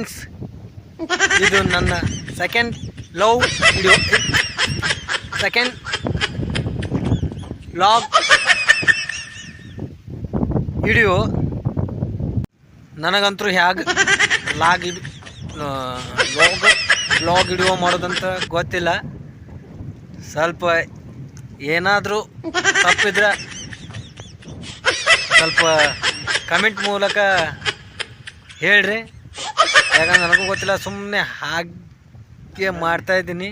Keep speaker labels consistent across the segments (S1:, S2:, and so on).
S1: Friends, ಇದು ನನ್ನ second log video. ನನಗಂತೂ ಹೇಗೆ ಬ್ಲಾಗ್ ವಿಡಿಯೋ ಮಾಡೋದಂತ ಗೊತ್ತಿಲ್ಲ. ಸ್ವಲ್ಪ ಏನಾದರೂ ತಪ್ಪಿದ್ರೆ ಸ್ವಲ್ಪ ಕಮೆಂಟ್ ಮೂಲಕ ಹೇಳ್ರಿ. ಯಾಕಂದ್ರೆ ನನಗೂ ಗೊತ್ತಿಲ್ಲ, ಸುಮ್ಮನೆ ಹಾಗೆ ಮಾಡ್ತಾಯಿದ್ದೀನಿ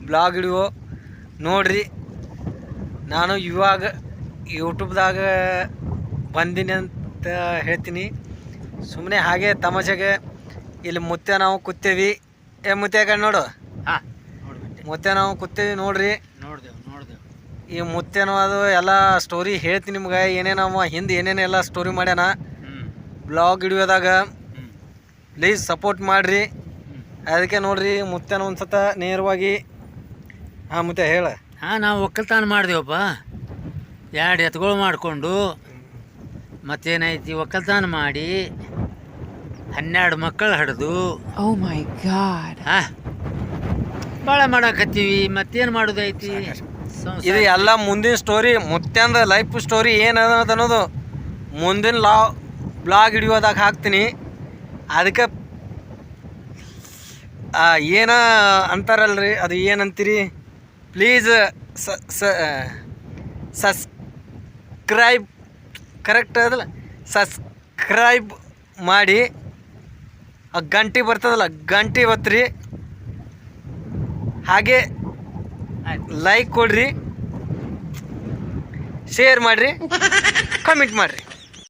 S1: ಬ್ಲಾಗ್ ವಿಡಿಯೋ. ನೋಡ್ರಿ, ನಾನು ಇವಾಗ ಯೂಟ್ಯೂಬ್ದಾಗ ಬಂದೀನಿ ಅಂತ ಹೇಳ್ತೀನಿ. ಸುಮ್ಮನೆ ಹಾಗೆ ತಮಾಷೆಗೆ. ಇಲ್ಲಿ ಮುತ್ತೆ ನಾವು ಕೂತೇವಿ. ಮುತ್ತೆ ನೋಡು, ಮುತ್ತೆ ನಾವು ಕೂತೇವಿ ನೋಡ್ರಿ.
S2: ನೋಡ್ದೇವು
S1: ಈ ಮುತ್ತೆನೋ ಅದು ಎಲ್ಲ ಸ್ಟೋರಿ ಹೇಳ್ತೀನಿ ನಿಮ್ಗೆ. ಏನೇನವ ಹಿಂದೆ ಏನೇನೆಲ್ಲ ಸ್ಟೋರಿ ಮಾಡ್ಯಾನ ಬ್ಲಾಗ್ ವಿಡಿಯೋದಾಗ. ಪ್ಲೀಸ್ ಸಪೋರ್ಟ್ ಮಾಡಿರಿ. ಅದಕ್ಕೆ ನೋಡ್ರಿ, ಮುತ್ತೆನ ಒಂದು ಸತ ನೇರವಾಗಿ ಮುತ್ತೆ ಹೇಳ.
S2: ನಾವು ಒಕ್ಕಲ್ತನ ಮಾಡಿದೆವಪ್ಪ. 2 ಎತ್ತುಗಳು ಮಾಡಿಕೊಂಡು ಮತ್ತೇನೈತಿ, ಒಕ್ಕಲ್ತನ ಮಾಡಿ 12 ಮಕ್ಕಳು ಹಡ್ದು ಭಾಳ ಮಾಡಾಕತ್ತೀವಿ. ಮತ್ತೇನು ಮಾಡೋದೈತಿ?
S1: ಇದು ಎಲ್ಲ ಮುಂದಿನ ಸ್ಟೋರಿ, ಮುತ್ತೆಂದ ಲೈಫ್ ಸ್ಟೋರಿ ಏನದ ಅನ್ನೋದು ಮುಂದಿನ ಬ್ಲಾಗ್ ವಿಡಿಯೋದಾಗ ಹಾಕ್ತೀನಿ. ಅದಕ್ಕೆ ಏನ ಅಂತಾರಲ್ರಿ, ಅದು ಏನಂತೀರಿ, ಪ್ಲೀಸ್ ಸಬ್ಸ್ಕ್ರೈಬ್, ಕರೆಕ್ಟ್ ಅದಲ್ಲ, ಸಬ್ಸ್ಕ್ರೈಬ್ ಮಾಡಿ. ಆ ಗಂಟೆ ಬರ್ತದಲ್ಲ, ಗಂಟೆ ಒತ್ತಿರಿ. ಹಾಗೆ ಲೈಕ್ ಕೊಡ್ರಿ, ಶೇರ್ ಮಾಡಿರಿ, ಕಮೆಂಟ್ ಮಾಡಿರಿ.